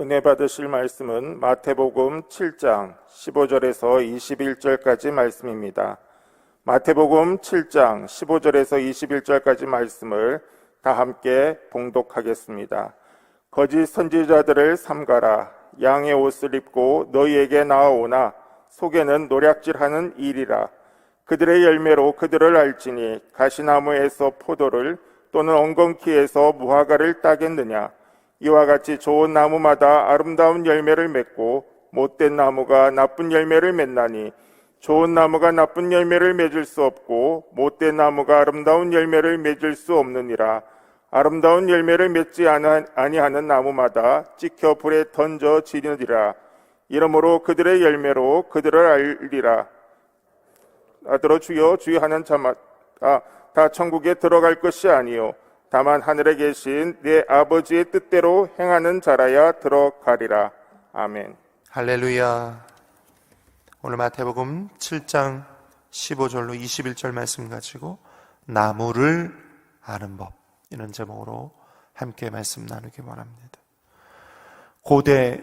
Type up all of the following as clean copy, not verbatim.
은혜 받으실 말씀은 마태복음 7장 15절에서 21절까지 말씀입니다. 마태복음 7장 15절에서 21절까지 말씀을 다 함께 봉독하겠습니다. 거짓 선지자들을 삼가라. 양의 옷을 입고 너희에게 나아오나 속에는 노략질하는 일이라. 그들의 열매로 그들을 알지니 가시나무에서 포도를 또는 엉겅퀴에서 무화과를 따겠느냐. 이와 같이 좋은 나무마다 아름다운 열매를 맺고 못된 나무가 나쁜 열매를 맺나니 좋은 나무가 나쁜 열매를 맺을 수 없고 못된 나무가 아름다운 열매를 맺을 수 없느니라. 아름다운 열매를 맺지 아니하는 나무마다 찍혀 불에 던져지느니라. 이러므로 그들의 열매로 그들을 알리라. 아들어 주여 주여 하는 자마다 다 천국에 들어갈 것이 아니요 다만 하늘에 계신 내 아버지의 뜻대로 행하는 자라야 들어가리라. 아멘. 할렐루야. 오늘 마태복음 7장 15절로 21절 말씀 가지고 나무를 아는 법, 이런 제목으로 함께 말씀 나누기 원합니다. 고대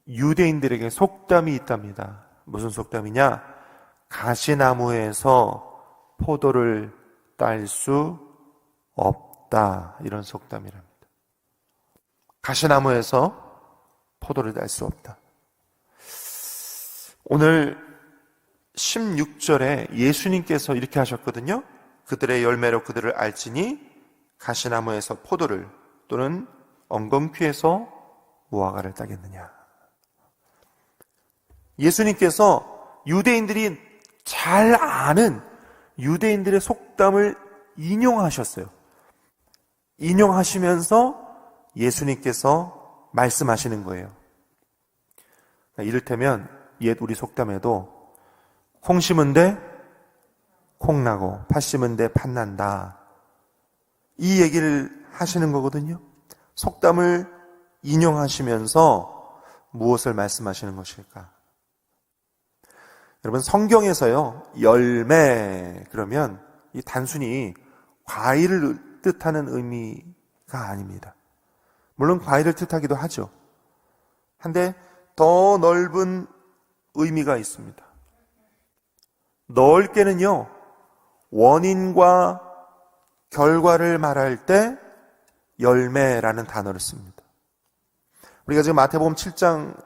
유대인들에게 속담이 있답니다. 무슨 속담이냐? 가시나무에서 포도를 딸 수 없다, 이런 속담이랍니다. 가시나무에서 포도를 딸 수 없다. 오늘 16절에 예수님께서 이렇게 하셨거든요. 그들의 열매로 그들을 알지니 가시나무에서 포도를 또는 엉겅퀴에서 무화과를 따겠느냐. 예수님께서 유대인들이 잘 아는 유대인들의 속담을 인용하셨어요. 인용하시면서 예수님께서 말씀하시는 거예요. 이를테면 옛 우리 속담에도 콩 심은 데 콩 나고 팥 심은 데 팥 난다, 이 얘기를 하시는 거거든요. 속담을 인용하시면서 무엇을 말씀하시는 것일까? 여러분, 성경에서요, 열매 그러면 이 단순히 과일을 뜻하는 의미가 아닙니다. 물론 과일을 뜻하기도 하죠. 한데 더 넓은 의미가 있습니다. 넓게는요, 원인과 결과를 말할 때 열매라는 단어를 씁니다. 우리가 지금 마태복음 7장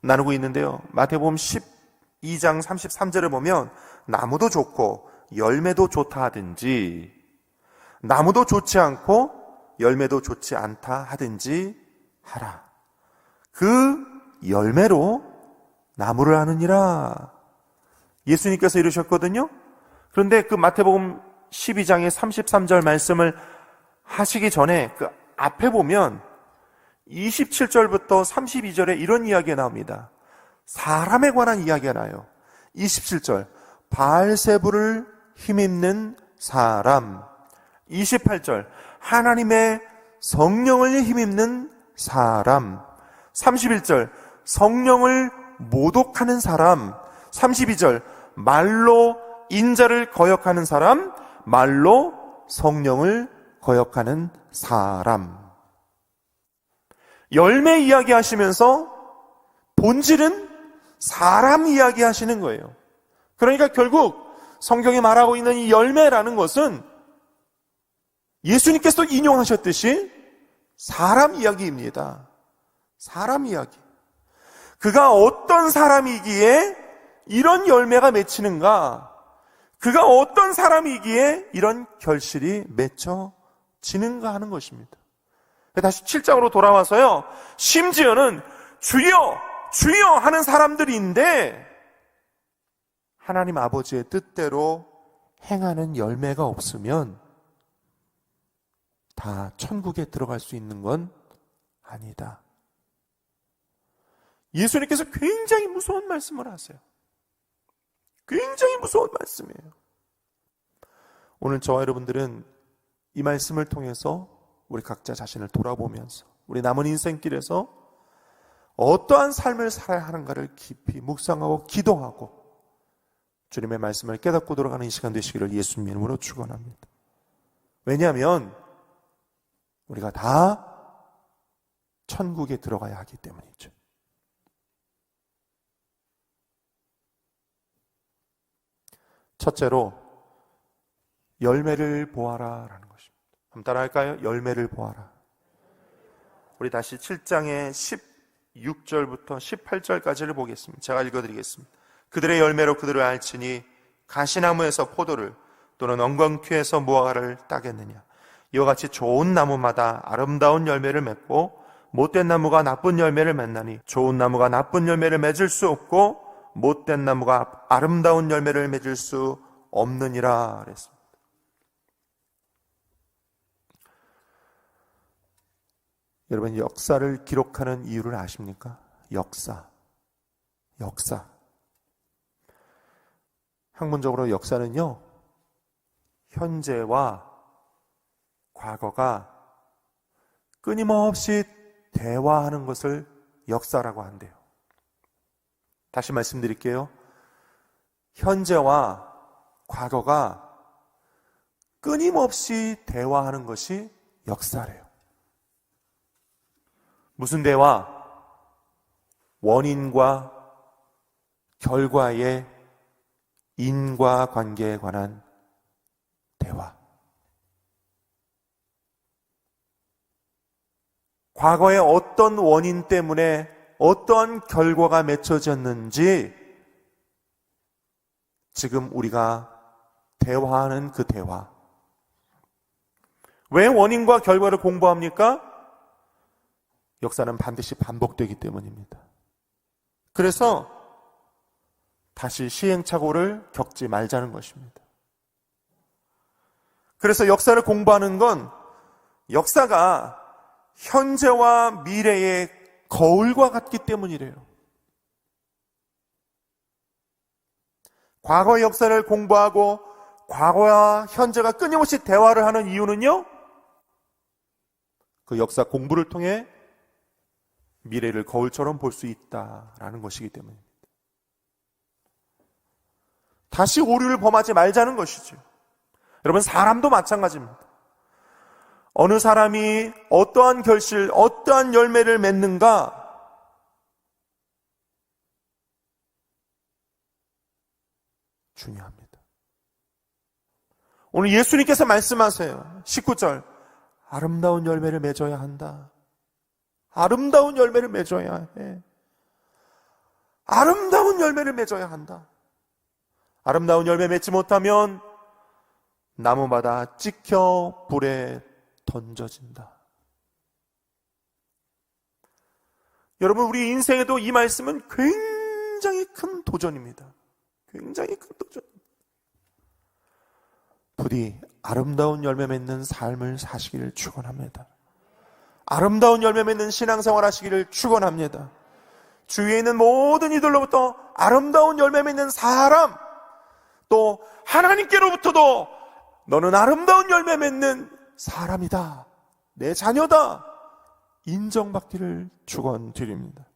나누고 있는데요, 마태복음 12장 33절에 보면 나무도 좋고 열매도 좋다 하든지, 나무도 좋지 않고 열매도 좋지 않다 하든지 하라. 그 열매로 나무를 아느니라. 예수님께서 이러셨거든요. 그런데 그 마태복음 12장의 33절 말씀을 하시기 전에 그 앞에 보면 27절부터 32절에 이런 이야기가 나옵니다. 사람에 관한 이야기가 나요. 27절, 바알세불을 힘입는 사람. 28절, 하나님의 성령을 힘입는 사람. 31절, 성령을 모독하는 사람. 32절, 말로 인자를 거역하는 사람, 말로 성령을 거역하는 사람. 열매 이야기 하시면서 본질은 사람 이야기 하시는 거예요. 그러니까 결국 성경이 말하고 있는 이 열매라는 것은 예수님께서 인용하셨듯이 사람 이야기입니다. 사람 이야기. 그가 어떤 사람이기에 이런 열매가 맺히는가? 그가 어떤 사람이기에 이런 결실이 맺혀지는가 하는 것입니다. 다시 7장으로 돌아와서요, 심지어는 주여 주여 하는 사람들인데 하나님 아버지의 뜻대로 행하는 열매가 없으면 다 천국에 들어갈 수 있는 건 아니다. 예수님께서 굉장히 무서운 말씀을 하세요. 굉장히 무서운 말씀이에요. 오늘 저와 여러분들은 이 말씀을 통해서 우리 각자 자신을 돌아보면서 우리 남은 인생길에서 어떠한 삶을 살아야 하는가를 깊이 묵상하고 기도하고 주님의 말씀을 깨닫고 돌아가는 이 시간 되시기를 예수님 이름으로 축원합니다. 왜냐하면 우리가 다 천국에 들어가야 하기 때문이죠. 첫째로 열매를 보아라 라는 것입니다. 한번 따라할까요? 열매를 보아라. 우리 다시 7장의 16절부터 18절까지를 보겠습니다. 제가 읽어드리겠습니다. 그들의 열매로 그들을 알지니 가시나무에서 포도를 또는 엉겅퀴에서 무화과를 따겠느냐. 이와 같이 좋은 나무마다 아름다운 열매를 맺고 못된 나무가 나쁜 열매를 맺나니 좋은 나무가 나쁜 열매를 맺을 수 없고 못된 나무가 아름다운 열매를 맺을 수 없느니라 그랬습니다. 여러분, 역사를 기록하는 이유를 아십니까? 역사. 학문적으로 역사는요, 현재와 과거가 끊임없이 대화하는 것을 역사라고 한대요. 다시 말씀드릴게요. 현재와 과거가 끊임없이 대화하는 것이 역사래요. 무슨 대화? 원인과 결과의 인과관계에 관한 대화. 과거에 어떤 원인 때문에 어떠한 결과가 맺혀졌는지 지금 우리가 대화하는 그 대화. 왜 원인과 결과를 공부합니까? 역사는 반드시 반복되기 때문입니다. 그래서 다시 시행착오를 겪지 말자는 것입니다. 그래서 역사를 공부하는 건 역사가 현재와 미래의 거울과 같기 때문이래요. 과거의 역사를 공부하고 과거와 현재가 끊임없이 대화를 하는 이유는요, 그 역사 공부를 통해 미래를 거울처럼 볼 수 있다라는 것이기 때문입니다. 다시 오류를 범하지 말자는 것이죠. 여러분, 사람도 마찬가지입니다. 어느 사람이 어떠한 결실, 어떠한 열매를 맺는가, 중요합니다. 오늘 예수님께서 말씀하세요. 19절, 아름다운 열매를 맺어야 한다. 아름다운 열매를 맺어야 해. 아름다운 열매를 맺어야 한다. 아름다운 열매 맺지 못하면 나무마다 찍혀 불에 던져진다. 여러분, 우리 인생에도 이 말씀은 굉장히 큰 도전입니다. 굉장히 큰 도전. 부디 아름다운 열매 맺는 삶을 사시기를 축원합니다. 아름다운 열매 맺는 신앙생활 하시기를 축원합니다. 주위에 있는 모든 이들로부터 아름다운 열매 맺는 사람, 또 하나님께로부터도 너는 아름다운 열매 맺는 사람이다, 내 자녀다, 인정받기를 축원드립니다.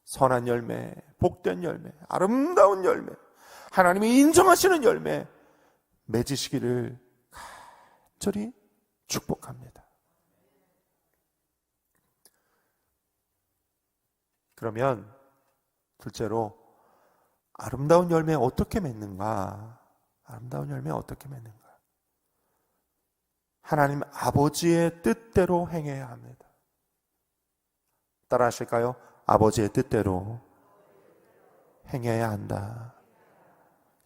선한 열매, 복된 열매, 아름다운 열매, 하나님이 인정하시는 열매 맺으시기를 간절히 축복합니다. 그러면 둘째로 아름다운 열매 어떻게 맺는가? 아름다운 열매 어떻게 맺는가? 하나님 아버지의 뜻대로 행해야 합니다. 따라 하실까요? 아버지의 뜻대로 행해야 한다.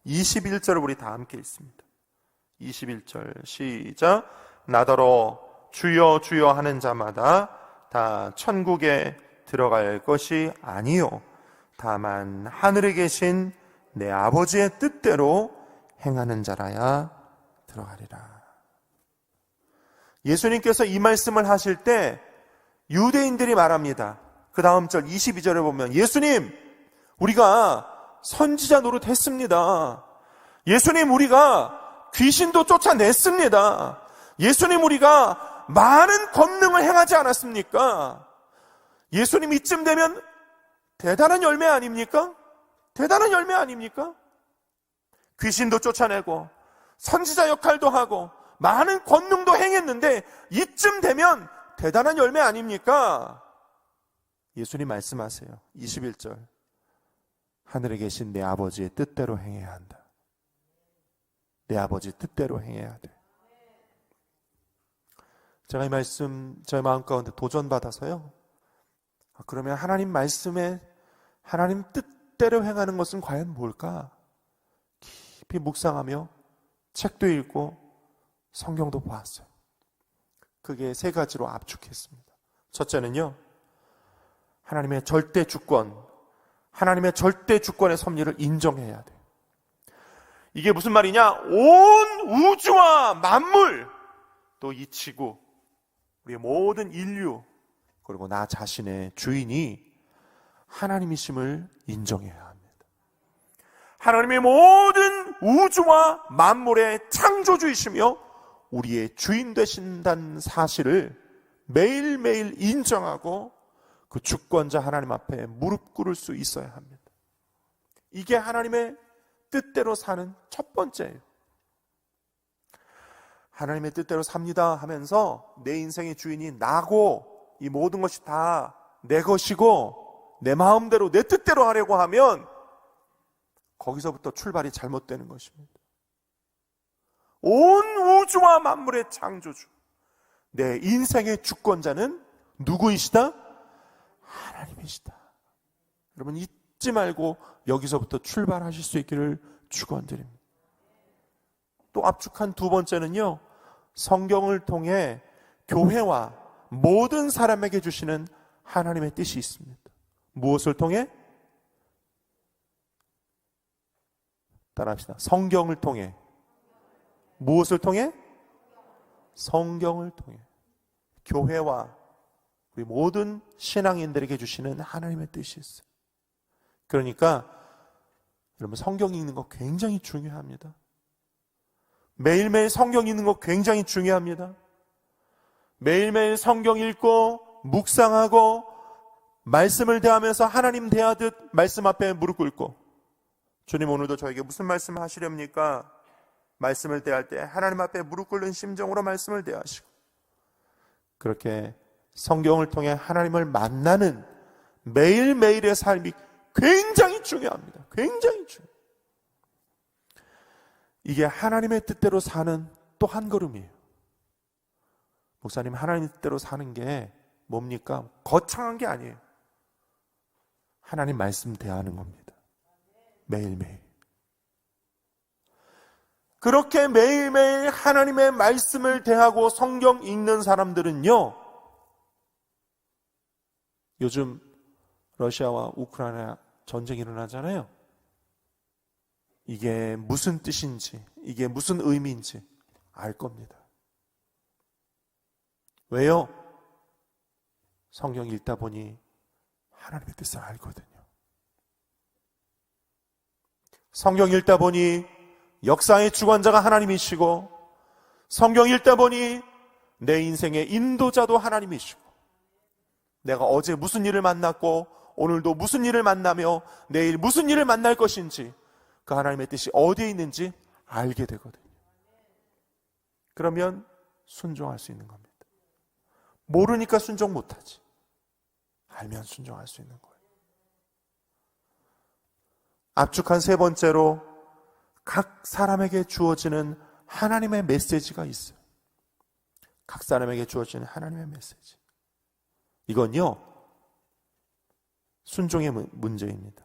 21절을 우리 다 함께 읽습니다. 21절 시작. 나더러 주여 주여 하는 자마다 다 천국에 들어갈 것이 아니요 다만 하늘에 계신 내 아버지의 뜻대로 행하는 자라야 들어가리라. 예수님께서 이 말씀을 하실 때 유대인들이 말합니다. 그 다음 절 22절에 보면, 예수님, 우리가 선지자 노릇했습니다. 예수님, 우리가 귀신도 쫓아냈습니다. 예수님, 우리가 많은 권능을 행하지 않았습니까? 예수님, 이쯤 되면 대단한 열매 아닙니까? 대단한 열매 아닙니까? 귀신도 쫓아내고 선지자 역할도 하고 많은 권능도 행했는데 이쯤 되면 대단한 열매 아닙니까? 예수님 말씀하세요. 21절. 하늘에 계신 내 아버지의 뜻대로 행해야 한다. 내 아버지 뜻대로 행해야 돼. 제가 이 말씀 저의 마음 가운데 도전받아서요. 그러면 하나님 말씀에 하나님 뜻대로 행하는 것은 과연 뭘까? 깊이 묵상하며 책도 읽고 성경도 보았어요. 그게 세 가지로 압축했습니다. 첫째는요, 하나님의 절대 주권, 하나님의 절대 주권의 섭리를 인정해야 돼. 이게 무슨 말이냐? 온 우주와 만물, 또 이 지구, 우리의 모든 인류, 그리고 나 자신의 주인이 하나님이심을 인정해야 합니다. 하나님의 모든 우주와 만물의 창조주이시며 우리의 주인 되신다는 사실을 매일매일 인정하고 그 주권자 하나님 앞에 무릎 꿇을 수 있어야 합니다. 이게 하나님의 뜻대로 사는 첫 번째예요. 하나님의 뜻대로 삽니다 하면서 내 인생의 주인이 나고 이 모든 것이 다 내 것이고 내 마음대로 내 뜻대로 하려고 하면 거기서부터 출발이 잘못되는 것입니다. 온 우주와 만물의 창조주, 내 인생의 주권자는 누구이시다? 하나님이시다. 여러분 잊지 말고 여기서부터 출발하실 수 있기를 축원드립니다. 또 압축한 두 번째는요, 성경을 통해 교회와 모든 사람에게 주시는 하나님의 뜻이 있습니다. 무엇을 통해? 따라합시다. 성경을 통해. 무엇을 통해? 성경을 통해. 교회와 우리 모든 신앙인들에게 주시는 하나님의 뜻이 있어요. 그러니까 여러분 성경 읽는 거 굉장히 중요합니다. 매일매일 성경 읽는 거 굉장히 중요합니다. 매일매일 성경 읽고 묵상하고 말씀을 대하면서 하나님 대하듯 말씀 앞에 무릎 꿇고, 주님 오늘도 저에게 무슨 말씀을 하시렵니까? 말씀을 대할 때 하나님 앞에 무릎 꿇는 심정으로 말씀을 대하시고, 그렇게 성경을 통해 하나님을 만나는 매일매일의 삶이 굉장히 중요합니다. 굉장히 중요해요. 이게 하나님의 뜻대로 사는 또 한 걸음이에요. 목사님, 하나님의 뜻대로 사는 게 뭡니까? 거창한 게 아니에요. 하나님 말씀 대하는 겁니다. 매일매일. 그렇게 매일매일 하나님의 말씀을 대하고 성경 읽는 사람들은요, 요즘 러시아와 우크라이나 전쟁이 일어나잖아요. 이게 무슨 뜻인지, 이게 무슨 의미인지 알 겁니다. 왜요? 성경 읽다 보니 하나님의 뜻을 알거든요. 성경 읽다 보니 역사의 주관자가 하나님이시고, 성경 읽다 보니 내 인생의 인도자도 하나님이시고, 내가 어제 무슨 일을 만났고 오늘도 무슨 일을 만나며 내일 무슨 일을 만날 것인지 그 하나님의 뜻이 어디에 있는지 알게 되거든요. 그러면 순종할 수 있는 겁니다. 모르니까 순종 못하지. 알면 순종할 수 있는 거예요. 압축한 세 번째로 각 사람에게 주어지는 하나님의 메시지가 있어요. 각 사람에게 주어지는 하나님의 메시지. 이건요, 순종의 문제입니다.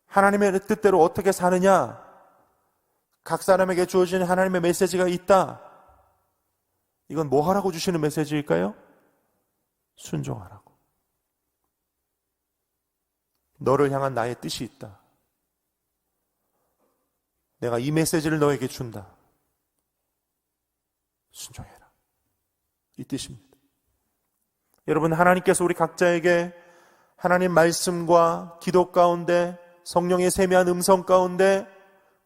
하나님의 뜻대로 어떻게 사느냐? 각 사람에게 주어지는 하나님의 메시지가 있다. 이건 뭐 하라고 주시는 메시지일까요? 순종하라고. 너를 향한 나의 뜻이 있다. 내가 이 메시지를 너에게 준다. 순종해라. 이 뜻입니다. 여러분, 하나님께서 우리 각자에게 하나님 말씀과 기도 가운데, 성령의 세미한 음성 가운데,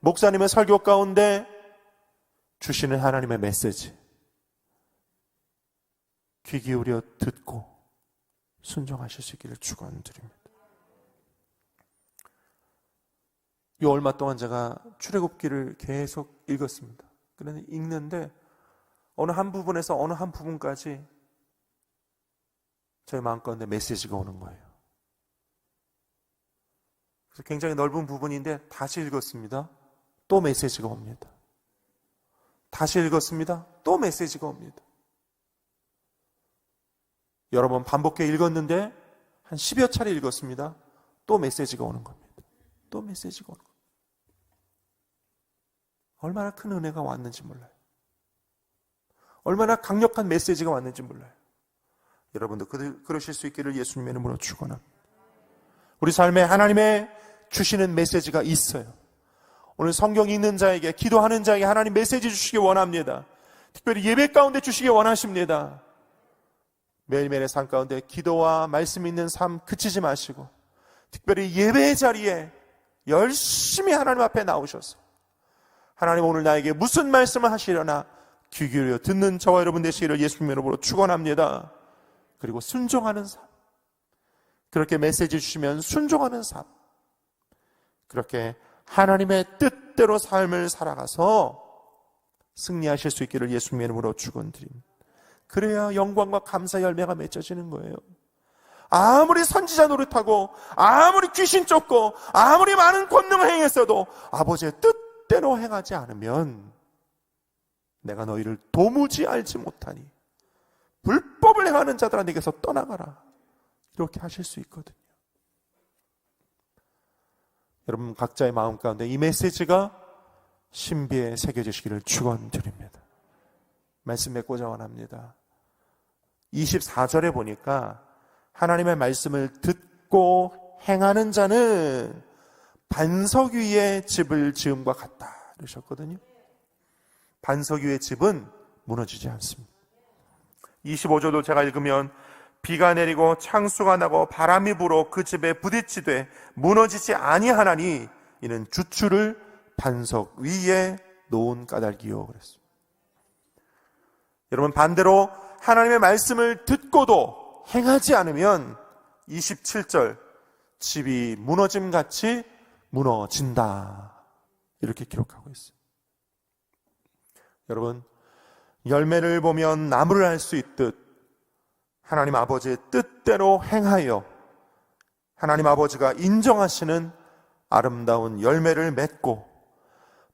목사님의 설교 가운데 주시는 하나님의 메시지, 귀 기울여 듣고 순종하실 수 있기를 축원드립니다. 이 얼마 동안 제가 출애굽기를 계속 읽었습니다. 그런데 읽는데 어느 한 부분에서 어느 한 부분까지 저희 마음 가운데 메시지가 오는 거예요. 그래서 굉장히 넓은 부분인데 다시 읽었습니다. 또 메시지가 옵니다. 다시 읽었습니다. 또 메시지가 옵니다. 여러 번 반복해 읽었는데 한 10여 차례 읽었습니다. 또 메시지가 오는 겁니다. 또 메시지가 오는 겁니다. 얼마나 큰 은혜가 왔는지 몰라요. 얼마나 강력한 메시지가 왔는지 몰라요. 여러분도 그러실 수 있기를 예수님의 이름으로 축원합니다. 우리 삶에 하나님의 주시는 메시지가 있어요. 오늘 성경 읽는 자에게, 기도하는 자에게 하나님 메시지 주시기 원합니다. 특별히 예배 가운데 주시기 원하십니다. 매일매일의 삶 가운데 기도와 말씀 있는 삶 그치지 마시고 특별히 예배의 자리에 열심히 하나님 앞에 나오셔서 하나님 오늘 나에게 무슨 말씀을 하시려나 귀 기울여 듣는 저와 여러분 되시기를 예수님의 이름으로 축원합니다. 그리고 순종하는 삶, 그렇게 메시지 주시면 순종하는 삶, 그렇게 하나님의 뜻대로 삶을 살아가서 승리하실 수 있기를 예수님의 이름으로 축원드립니다. 그래야 영광과 감사 열매가 맺어지는 거예요. 아무리 선지자 노릇하고 아무리 귀신 쫓고 아무리 많은 권능을 행했어도 아버지의 뜻대로 행하지 않으면 내가 너희를 도무지 알지 못하니 불법을 행하는 자들아 내게서 떠나가라, 이렇게 하실 수 있거든요. 여러분 각자의 마음 가운데 이 메시지가 신비에 새겨지시기를 축원드립니다. 말씀 맺고자 원합니다. 24절에 보니까 하나님의 말씀을 듣고 행하는 자는 반석 위에 집을 지음과 같다 그러셨거든요. 반석 위의 집은 무너지지 않습니다. 25절도 제가 읽으면 비가 내리고 창수가 나고 바람이 불어 그 집에 부딪히되 무너지지 아니하나니 이는 주추를 반석 위에 놓은 까닭이요 그랬습니다. 여러분 반대로 하나님의 말씀을 듣고도 행하지 않으면 27절 집이 무너짐같이 무너진다 이렇게 기록하고 있습니다. 여러분 열매를 보면 나무를 알 수 있듯 하나님 아버지의 뜻대로 행하여 하나님 아버지가 인정하시는 아름다운 열매를 맺고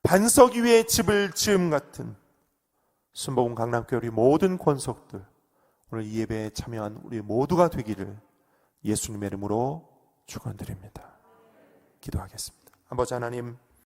반석 위에 집을 지음 같은 순복음 강남교회 우리 모든 권속들 오늘 이 예배에 참여한 우리 모두가 되기를 예수님의 이름으로 축원드립니다. 기도하겠습니다. 아버지 하나님,